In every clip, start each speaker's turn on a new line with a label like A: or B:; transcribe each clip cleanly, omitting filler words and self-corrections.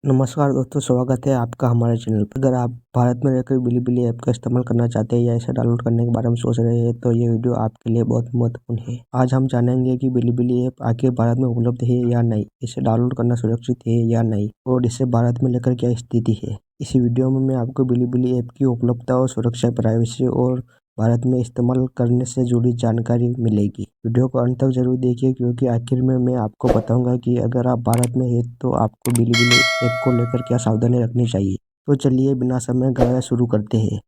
A: नमस्कार दोस्तों, स्वागत है आपका हमारे चैनल पर। अगर आप भारत में रहकर बिलीबिली ऐप का इस्तेमाल करना चाहते हैं या इसे डाउनलोड करने के बारे में सोच रहे हैं तो ये वीडियो आपके लिए बहुत महत्वपूर्ण है। आज हम जानेंगे कि बिलीबिली ऐप आखिर भारत में उपलब्ध है या नहीं, इसे डाउनलोड करना सुरक्षित है या नहीं और इसे भारत में लेकर क्या स्थिति है। इस वीडियो में मैं आपको बिलीबिली ऐप की उपलब्धता और सुरक्षा, प्राइवेसी और भारत में इस्तेमाल करने से जुड़ी जानकारी मिलेगी। वीडियो को अंत तक जरूर देखिए क्योंकि आखिर में मैं आपको बताऊंगा कि अगर आप भारत में हैं तो आपको बिलीबिली ऐप को लेकर क्या सावधानी रखनी चाहिए। तो चलिए बिना समय गवाए शुरू करते हैं।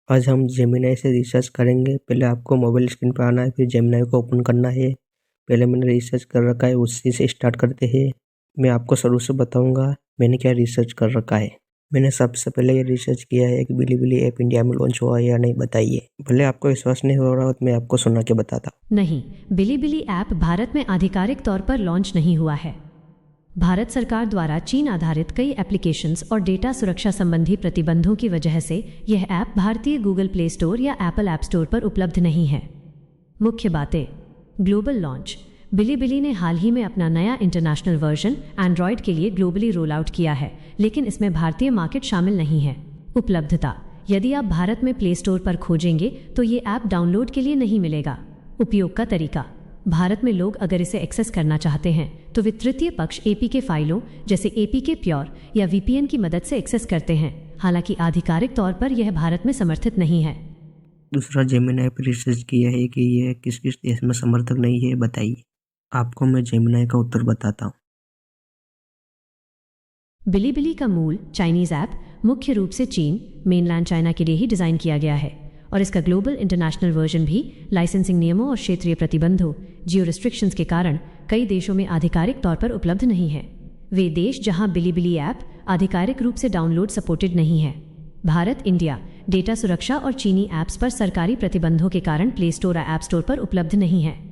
A: आज हम जेमिनाई से रिसर्च करेंगे। पहले आपको मोबाइल स्क्रीन पर आना है, फिर जेमिनाई को ओपन करना है। पहले मैंने रिसर्च कर रखा है, उसी से स्टार्ट करते हैं। मैं आपको शुरू से बताऊंगा मैंने क्या रिसर्च कर रखा है। मैंने सबसे पहले ये रिसर्च किया है कि बिलीबिली ऐप इंडिया में लॉन्च हुआ है या नहीं, बताइए। भले आपको विश्वास नहीं हो रहा हो तो मैं आपको सुना के बताता हूँ।
B: नहीं, बिलीबिली ऐप भारत में आधिकारिक तौर पर लॉन्च नहीं हुआ है। भारत सरकार द्वारा चीन आधारित कई एप्लीकेशंस और डेटा सुरक्षा संबंधी प्रतिबंधों की वजह से यह ऐप भारतीय गूगल प्ले स्टोर या एप्पल ऐप स्टोर पर उपलब्ध नहीं है। मुख्य बातें। Global launch. बिलीबिली ने हाल ही में अपना नया इंटरनेशनल वर्जन एंड्रॉयड के लिए ग्लोबली रोल आउट किया है, लेकिन इसमें भारतीय मार्केट शामिल नहीं है। उपलब्धता। यदि आप भारत में प्ले स्टोर पर खोजेंगे तो ये ऐप डाउनलोड के लिए नहीं मिलेगा। उपयोग का तरीका। भारत में लोग अगर इसे एक्सेस करना चाहते हैं तो वे तृतीय पक्ष एपीके फाइलों जैसे एपीके प्योर या वीपीएन की मदद से एक्सेस करते हैं। हालांकि आधिकारिक तौर पर यह भारत में समर्थित नहीं है।
A: दूसरा, जेमिनाई पर रिसर्च किया है कि यह किस किस देश में समर्थक नहीं है, बताइए। आपको मैं जेमिनाई का उत्तर बताता हूँ।
B: बिलीबिली का मूल चाइनीज ऐप मुख्य रूप से चीन, मेनलैंड चाइना के लिए ही डिज़ाइन किया गया है और इसका ग्लोबल इंटरनेशनल वर्जन भी लाइसेंसिंग नियमों और क्षेत्रीय प्रतिबंधों जियो रिस्ट्रिक्शंस के कारण कई देशों में आधिकारिक तौर पर उपलब्ध नहीं है। वे देश जहां बिलीबिली ऐप आधिकारिक रूप से डाउनलोड सपोर्टेड नहीं है: भारत, इंडिया। डेटा सुरक्षा और चीनी ऐप्स पर सरकारी प्रतिबंधों के कारण प्ले स्टोर या ऐप स्टोर पर उपलब्ध नहीं है।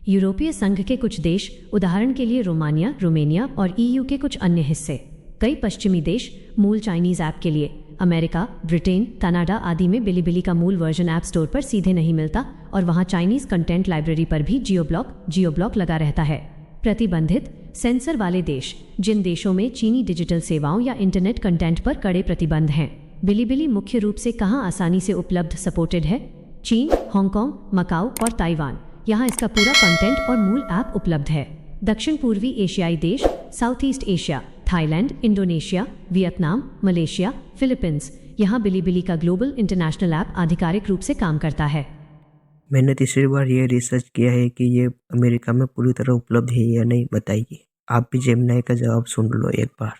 B: यूरोपीय संघ के कुछ देश, उदाहरण के लिए रोमानिया, रोमेनिया और ईयू के कुछ अन्य हिस्से। कई पश्चिमी देश मूल चाइनीज ऐप के लिए अमेरिका, ब्रिटेन, कनाडा आदि में बिलीबिली का मूल वर्जन ऐप स्टोर पर सीधे नहीं मिलता और वहां चाइनीज कंटेंट लाइब्रेरी पर भी जियोब्लॉक लगा रहता है। प्रतिबंधित सेंसर वाले देश। जिन देशों में चीनी डिजिटल सेवाओं या इंटरनेट कंटेंट पर कड़े प्रतिबंध हैं। बिलीबिली मुख्य रूप से कहां आसानी से उपलब्ध सपोर्टेड है? चीन, हांगकांग, मकाऊ और ताइवान। यहाँ इसका पूरा कंटेंट और मूल ऐप उपलब्ध है। दक्षिण पूर्वी एशियाई देश, south east Asia, Thailand, Indonesia, Vietnam, Malaysia, Philippines. यहाँ बिलीबिली का ग्लोबल इंटरनेशनल ऐप आधिकारिक रूप से काम करता है।
A: मैंने तीसरी बार यह रिसर्च किया है कि ये अमेरिका में पूरी तरह उपलब्ध है या नहीं, बताइए। आप भी जेमिनाई का जवाब सुन लो एक बार।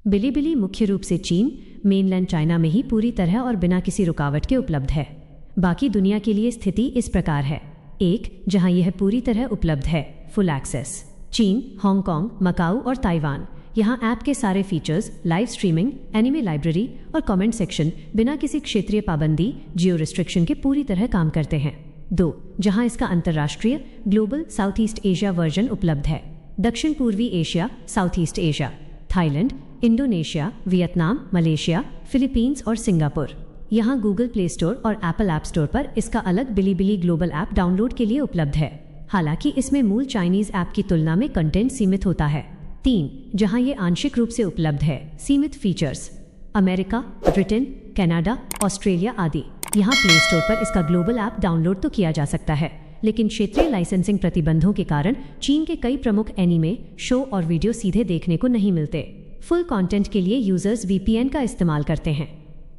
B: बिलीबिली मुख्य रूप से चीन, मेनलैंड चाइना में ही पूरी तरह और बिना किसी रुकावट के उपलब्ध है। बाकी दुनिया के लिए स्थिति इस प्रकार है: 1. जहां यह पूरी तरह उपलब्ध है, फुल एक्सेस: चीन, हांगकांग, मकाऊ और ताइवान। यहाँ ऐप के सारे features, live streaming, anime library और कमेंट सेक्शन बिना किसी क्षेत्रीय पाबंदी, जियो रिस्ट्रिक्शन के पूरी तरह काम करते हैं। 2. जहाँ इसका अंतर्राष्ट्रीय global south east Asia version उपलब्ध है: दक्षिण पूर्वी Asia, south east Asia, Thailand, Indonesia, Vietnam, Malaysia, Philippines और सिंगापुर। यहाँ गूगल प्ले स्टोर और एप्पल ऐप स्टोर पर इसका अलग बिलीबिली ग्लोबल ऐप डाउनलोड के लिए उपलब्ध है। हालांकि इसमें मूल चाइनीज ऐप की तुलना में कंटेंट सीमित होता है। 3. जहां ये आंशिक रूप से उपलब्ध है, सीमित features: America, Britain, Canada, Australia आदि। यहाँ प्ले स्टोर पर इसका ग्लोबल ऐप डाउनलोड तो किया जा सकता है, लेकिन क्षेत्रीय लाइसेंसिंग प्रतिबंधों के कारण चीन के कई प्रमुख एनिमे, शो और वीडियो सीधे देखने को नहीं मिलते। फुल कंटेंट के लिए यूजर्स वीपीएन का इस्तेमाल करते हैं।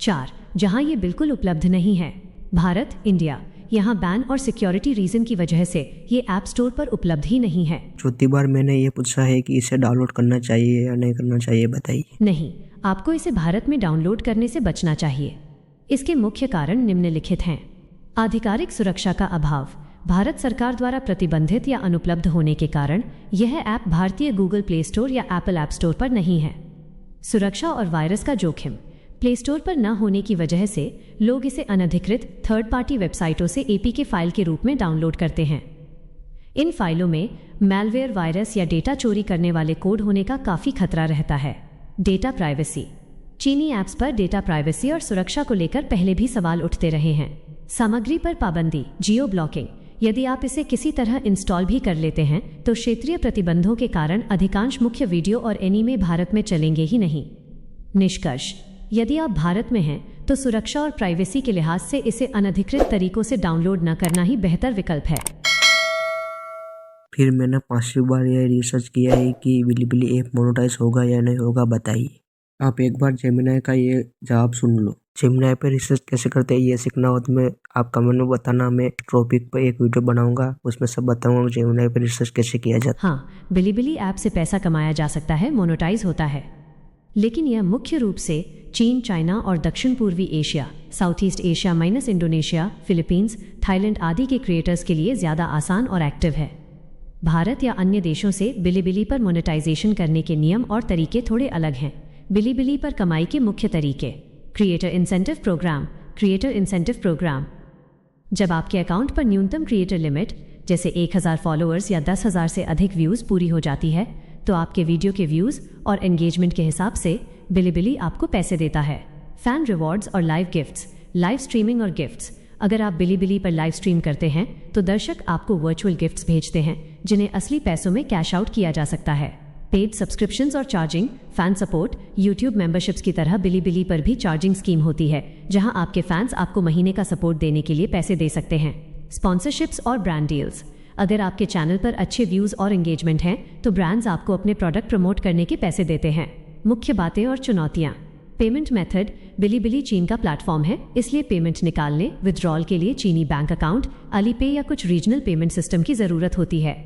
B: 4. जहां ये बिल्कुल उपलब्ध नहीं है, भारत, इंडिया। यहाँ बैन और सिक्योरिटी रीजन की वजह से ये ऐप स्टोर पर उपलब्ध ही नहीं है।
A: चौथी बार मैंने ये पूछा है कि इसे डाउनलोड करना चाहिए या नहीं करना चाहिए, बताइए।
B: नहीं, आपको इसे भारत में डाउनलोड करने से बचना चाहिए। इसके मुख्य कारण निम्नलिखित हैं: आधिकारिक सुरक्षा का अभाव। भारत सरकार द्वारा प्रतिबंधित या अनुपलब्ध होने के कारण यह ऐप भारतीय गूगल प्ले स्टोर या एप्पल ऐप स्टोर पर नहीं है। सुरक्षा और वायरस का जोखिम। प्ले स्टोर पर न होने की वजह से लोग इसे अनधिकृत थर्ड पार्टी वेबसाइटों से एपीके फाइल के रूप में डाउनलोड करते हैं। इन फाइलों में मैलवेयर, वायरस या डेटा चोरी करने वाले कोड होने का काफ़ी खतरा रहता है। Data privacy. चीनी ऐप्स पर डेटा प्राइवेसी और सुरक्षा को लेकर पहले भी सवाल उठते रहे हैं। सामग्री पर पाबंदी, जियो ब्लॉकिंग। यदि आप इसे किसी तरह इंस्टॉल भी कर लेते हैं तो क्षेत्रीय प्रतिबंधों के कारण अधिकांश मुख्य वीडियो और एनीमे भारत में चलेंगे ही नहीं। निष्कर्ष, यदि आप भारत में हैं तो सुरक्षा और प्राइवेसी के लिहाज से इसे अनधिकृत तरीकों से डाउनलोड न करना ही बेहतर विकल्प है।
A: फिर मैंने 5वीं बार यह रिसर्च किया है कि बिलिबिली ऐप मोनेटाइज होगा या नहीं होगा, बताइए। आप एक बार जेमिनाई का ये जवाब सुन लो। जेमिनाई पे रिसर्च कैसे करते हैं ये सीखना हो तो मैं आप कमेंट में बताना, मैं टॉपिक पर एक वीडियो बनाऊंगा, उसमें सब बताऊंगा जेमिनाई पे रिसर्च कैसे किया जाता है।
B: हाँ, बिलिबिली ऐप से पैसा कमाया जा सकता है, मोनेटाइज होता है, लेकिन यह मुख्य रूप से चीन, चाइना और दक्षिण पूर्वी Asia, south east Asia minus Indonesia, Philippines, Thailand आदि के क्रिएटर्स के लिए ज़्यादा आसान और एक्टिव है। भारत या अन्य देशों से बिलिबिली पर मोनेटाइजेशन करने के नियम और तरीके थोड़े अलग हैं। बिलिबिली पर कमाई के मुख्य तरीके: creator incentive program. Creator incentive program, जब आपके अकाउंट पर न्यूनतम क्रिएटर लिमिट जैसे 1000 फॉलोअर्स या 10,000 से अधिक व्यूज़ पूरी हो जाती है तो आपके वीडियो के व्यूज़ और एंगेजमेंट के हिसाब से बिलिबिली आपको पैसे देता है। फैन रिवॉर्ड्स और लाइव गिफ्ट्स। लाइव स्ट्रीमिंग और गिफ्ट्स, अगर आप बिलिबिली पर लाइव स्ट्रीम करते हैं तो दर्शक आपको वर्चुअल गिफ्ट्स भेजते हैं जिन्हें असली पैसों में कैश आउट किया जा सकता है। पेड सब्सक्रिप्शंस और charging. Fan support. YouTube memberships की तरह बिलिबिली पर भी चार्जिंग स्कीम होती है जहां आपके फैंस आपको महीने का सपोर्ट देने के लिए पैसे दे सकते हैं। स्पॉन्सरशिप्स और ब्रांड डील्स, अगर आपके चैनल पर अच्छे व्यूज़ और एंगेजमेंट हैं तो ब्रांड्स आपको अपने प्रोडक्ट प्रमोट करने के पैसे देते हैं। मुख्य बातें और चुनौतियाँ। Payment method. बिलिबिली चीन का प्लेटफॉर्म है, इसलिए पेमेंट निकालने, विथड्रॉल के लिए चीनी बैंक अकाउंट, अलीपे या कुछ रीजनल पेमेंट सिस्टम की ज़रूरत होती है।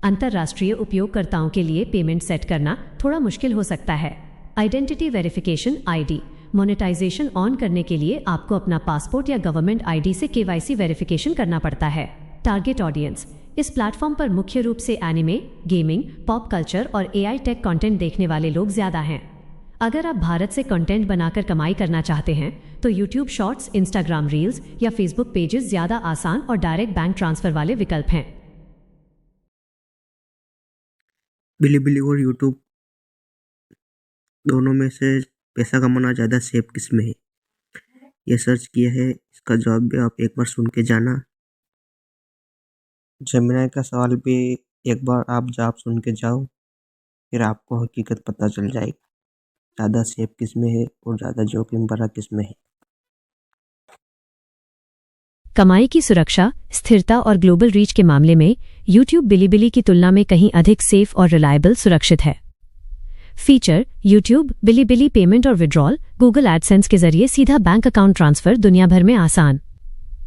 B: अंतर्राष्ट्रीय उपयोगकर्ताओं के लिए पेमेंट सेट करना थोड़ा मुश्किल हो सकता है। Identity verification (ID). Monetization on करने के लिए आपको अपना पासपोर्ट या गवर्नमेंट आईडी से केवाईसी वेरिफिकेशन करना पड़ता है। Target audience. इस प्लेटफॉर्म पर मुख्य रूप से एनिमे, गेमिंग, पॉप कल्चर और एआई टेक कंटेंट देखने वाले लोग ज़्यादा हैं। अगर आप भारत से कंटेंट बनाकर कमाई करना चाहते हैं तो यूट्यूब शॉर्ट्स, इंस्टाग्राम रील्स या फेसबुक पेजेस ज़्यादा आसान और डायरेक्ट बैंक ट्रांसफ़र वाले विकल्प हैं।
A: बिलिबिली और यूट्यूब दोनों में से पैसा कमाना ज़्यादा सेफ किस में है, ये सर्च किया है, इसका जवाब भी आप एक बार सुन के जाना। जेमिनाई का सवाल भी एक बार आप जवाब सुन के जाओ, फिर आपको हकीकत पता चल जाएगी ज़्यादा सेफ किस में है और ज़्यादा जोखिम भरा किस में है।
B: कमाई की सुरक्षा, स्थिरता और ग्लोबल रीच के मामले में यूट्यूब बिलिबिली की तुलना में कहीं अधिक सेफ और रिलायबल सुरक्षित है। फीचर: यूट्यूब बिलिबिली पेमेंट और विड्रॉल, गूगल एडसेंस के जरिए सीधा बैंक अकाउंट ट्रांसफर दुनिया भर में आसान।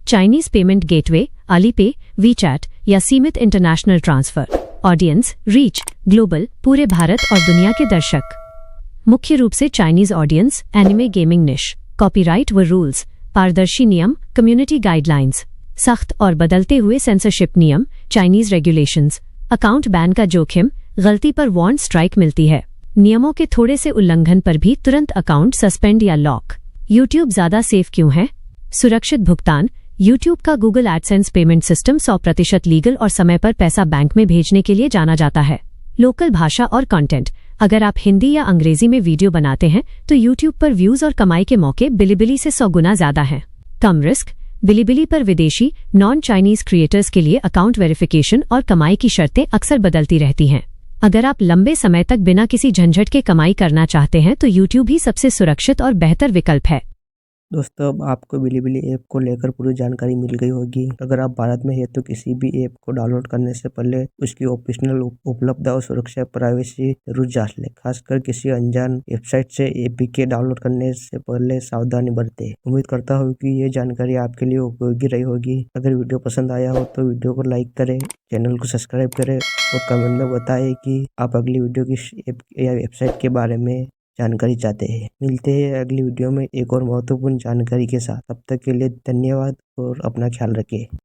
B: Chinese payment gateway, Alipay, WeChat या सीमित international transfer. Audience reach, global, पूरे भारत और दुनिया के दर्शक। मुख्य रूप से चाइनीज ऑडियंस, एनिमे, गेमिंग निश। कॉपीराइट व रूल्स, पारदर्शी नियम, कम्युनिटी गाइडलाइंस। सख्त और बदलते हुए सेंसरशिप नियम, चाइनीज रेगुलेशंस। अकाउंट बैन का जोखिम, गलती पर वारंट स्ट्राइक मिलती है। नियमों के थोड़े से उल्लंघन पर भी तुरंत अकाउंट सस्पेंड या लॉक। यूट्यूब ज़्यादा सेफ क्यों है? सुरक्षित भुगतान। यूट्यूब का Google AdSense payment system 100% legal और समय पर पैसा बैंक में भेजने के लिए जाना जाता है। लोकल भाषा और कंटेंट, अगर आप हिंदी या अंग्रेजी में वीडियो बनाते हैं तो यूट्यूब पर व्यूज और कमाई के मौके बिलिबिली से 100 गुना ज्यादा हैं। कम रिस्क, बिलिबिली पर विदेशी नॉन चाइनीज क्रिएटर्स के लिए अकाउंट वेरिफिकेशन और कमाई की शर्तें अक्सर बदलती रहती हैं। अगर आप लंबे समय तक बिना किसी झंझट के कमाई करना चाहते हैं तो यूट्यूब ही सबसे सुरक्षित और बेहतर विकल्प है।
A: दोस्तों, अब आपको बिलिबिली ऐप को लेकर पूरी जानकारी मिल गई होगी। अगर आप भारत में हैं तो किसी भी ऐप को डाउनलोड करने से पहले उसकी ऑप्शनल उपलब्धता और सुरक्षा प्राइवेसी जरूर जांच लें। खासकर किसी अनजान वेबसाइट से एपीके डाउनलोड करने से पहले सावधानी बरतें। उम्मीद करता हूँ कि ये जानकारी आपके लिए उपयोगी रही होगी। अगर वीडियो पसंद आया हो तो वीडियो को लाइक करें, चैनल को सब्सक्राइब करें और कमेंट में बताएं कि आप अगली वीडियो किस ऐप या वेबसाइट के बारे में जानकारी चाहते हैं। मिलते हैं अगली वीडियो में एक और महत्वपूर्ण जानकारी के साथ। तब तक के लिए धन्यवाद और अपना ख्याल रखें।